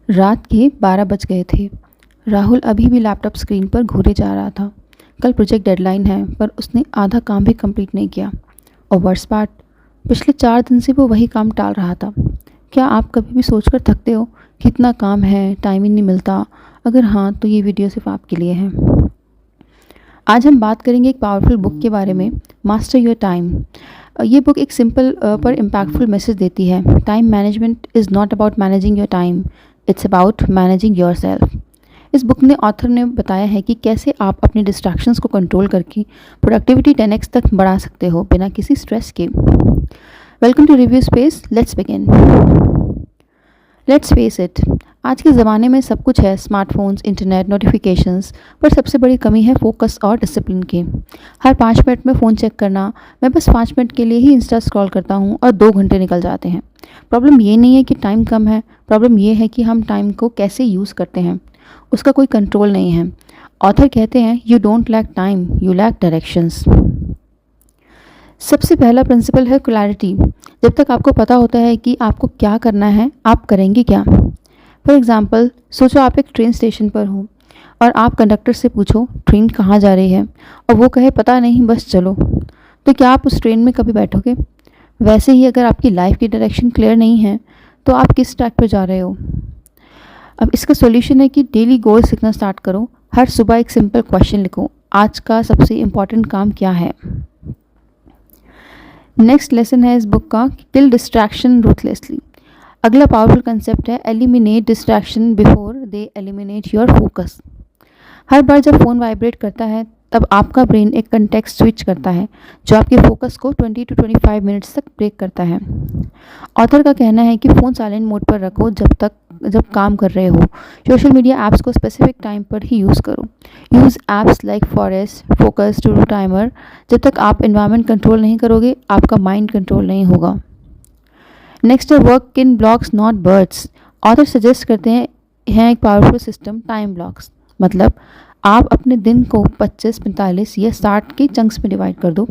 रात के 12 बज गए थे। राहुल अभी भी लैपटॉप स्क्रीन पर घूरे जा रहा था। कल प्रोजेक्ट डेडलाइन है, पर उसने आधा काम भी कंप्लीट नहीं किया। और वर्स्ट पार्ट, पिछले 4 दिन से वो वही काम टाल रहा था। क्या आप कभी भी सोचकर थकते हो कि इतना काम है, टाइम ही नहीं मिलता? अगर हाँ, तो ये वीडियो सिर्फ आपके लिए है। आज हम बात करेंगे एक पावरफुल बुक के बारे में, मास्टर योर टाइम। ये बुक एक सिंपल पर इम्पैक्टफुल मैसेज देती है। Time management is not about managing your time, it's about managing your self. इस बुक ने ऑथर ने बताया है कि कैसे आप अपने डिस्ट्रैक्शंस को कंट्रोल करके प्रोडक्टिविटी 10x तक बढ़ा सकते हो बिना किसी स्ट्रेस के। Welcome to review space, let's begin. Let's face it, आज के ज़माने में सब कुछ है, स्मार्टफोन्स, इंटरनेट, नोटिफिकेशंस, पर सबसे बड़ी कमी है फोकस और डिसिप्लिन की। हर 5 मिनट में फ़ोन चेक करना, मैं बस 5 मिनट के लिए ही इंस्टा स्क्रॉल करता हूँ और 2 घंटे निकल जाते हैं। प्रॉब्लम ये नहीं है कि टाइम कम है, प्रॉब्लम ये है कि हम टाइम को कैसे यूज़ करते हैं, उसका कोई कंट्रोल नहीं है। ऑथर कहते हैं, you don't lack time, you lack directions. सबसे पहला प्रिंसिपल है क्लैरिटी। जब तक आपको पता होता है कि आपको क्या करना है, आप करेंगे क्या। फॉर एग्ज़ाम्पल, सोचो आप एक ट्रेन स्टेशन पर हो और आप कंडक्टर से पूछो ट्रेन कहाँ जा रही है, और वो कहे पता नहीं, बस चलो। तो क्या आप उस ट्रेन में कभी बैठोगे? वैसे ही अगर आपकी लाइफ की डायरेक्शन क्लियर नहीं है, तो आप किस ट्रैक पर जा रहे हो? अब इसका सॉल्यूशन है कि डेली गोल्स लिखना स्टार्ट करो। हर सुबह एक सिंपल क्वेश्चन लिखो, आज का सबसे इम्पॉर्टेंट काम क्या है। नेक्स्ट लेसन है इस बुक का, किल डिस्ट्रैक्शन रूथलेसली। अगला पावरफुल कंसेप्ट है, eliminate distraction before they eliminate your focus. हर बार जब फ़ोन वाइब्रेट करता है, तब आपका ब्रेन एक कंटेक्स्ट स्विच करता है जो आपके फोकस को 20 to 25 मिनट्स तक ब्रेक करता है। ऑथर का कहना है कि फ़ोन साइलेंट मोड पर रखो जब काम कर रहे हो। सोशल मीडिया ऐप्स को स्पेसिफिक टाइम पर ही यूज़ करो। Use apps like forest, focus, to do timer. जब तक आप एनवायरनमेंट कंट्रोल नहीं करोगे, आपका माइंड कंट्रोल नहीं होगा। नेक्स्ट है work in blocks not birds. Author suggest करते हैं एक पावरफुल सिस्टम, टाइम ब्लॉक्स। मतलब आप अपने दिन को 25, 45 या 60 के चंक्स में डिवाइड कर दो।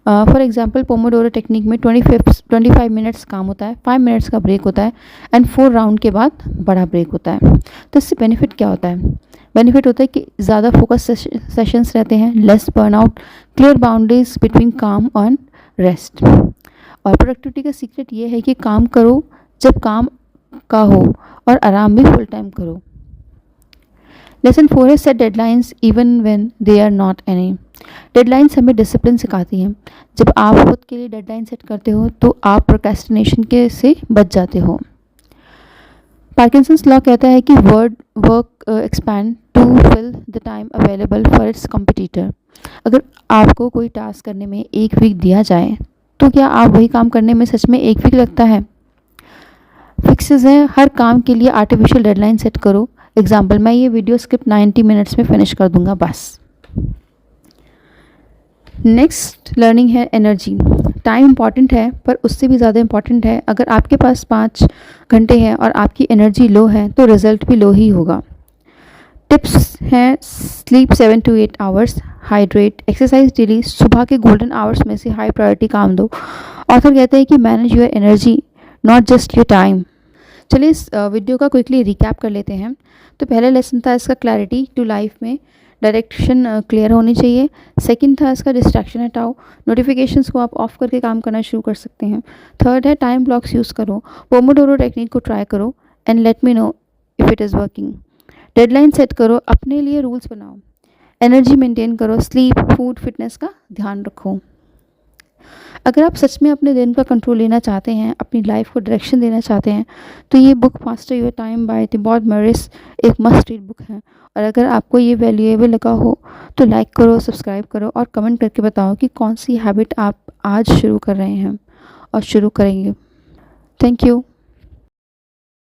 फॉर एग्जांपल, पोमोडोरो टेक्निक में 25 मिनट्स काम होता है, 5 मिनट्स का ब्रेक होता है एंड 4 राउंड के बाद बड़ा ब्रेक होता है। तो इससे बेनिफिट क्या होता है? बेनिफिट होता है कि ज़्यादा फोकस सेशंस रहते हैं, less burnout, clear boundaries between काम एंड रेस्ट। और प्रोडक्टिविटी का सीक्रेट ये है कि काम करो जब काम का हो और आराम भी फुल टाइम करो। लेसन 4 है, set deadlines even when they are not any. Deadlines हमें डिसिप्लिन सिखाती हैं। जब आप खुद के लिए डेडलाइन सेट करते हो, तो आप प्रोक्रेस्टिनेशन के से बच जाते हो। पार्किंसंस लॉ कहता है कि work expand to fill the time available for its competitor. अगर आपको कोई टास्क करने में 1 वीक दिया जाए, तो क्या आप वही काम करने में सच में 1 वीक लगता है? फिक्सेस हैं, हर काम के लिए आर्टिफिशियल डेडलाइन सेट करो। एग्जाम्पल, मैं ये वीडियो स्क्रिप्ट 90 मिनट्स में फिनिश कर दूंगा बस। नेक्स्ट लर्निंग है एनर्जी। टाइम इंपॉर्टेंट है, पर उससे भी ज़्यादा इंपॉर्टेंट है, अगर आपके पास 5 घंटे हैं और आपकी एनर्जी लो है, तो रिजल्ट भी लो ही होगा। टिप्स हैं, sleep 7 to 8 hours, hydrate, exercise daily. सुबह के गोल्डन आवर्स में से हाई प्रायोरिटी काम दो। ऑथर कहते हैं कि manage your energy, not just your time. चलिए इस वीडियो का क्विकली रिकैप कर लेते हैं। तो पहला लेसन था इसका क्लैरिटी टू लाइफ में, डायरेक्शन क्लियर होनी चाहिए। सेकंड था इसका डिस्ट्रैक्शन हटाओ, नोटिफिकेशंस को आप ऑफ करके काम करना शुरू कर सकते हैं। थर्ड है टाइम ब्लॉक्स यूज़ करो, पोमोडोरो टेक्निक को ट्राई करो and let me know if it is working. Deadline set करो, अपने लिए रूल्स बनाओ। एनर्जी मेंटेन करो, स्लीप, फूड, फिटनेस का ध्यान रखो। अगर आप सच में अपने दिन का कंट्रोल लेना चाहते हैं, अपनी लाइफ को डायरेक्शन देना चाहते हैं, तो ये book master your time by Timothy Morris एक मस्ट रीड बुक है। और अगर आपको ये वैल्यूएबल लगा हो, तो लाइक करो, सब्सक्राइब करो और कमेंट करके बताओ कि कौन सी हैबिट आप आज शुरू कर रहे हैं और शुरू करेंगे। Thank you.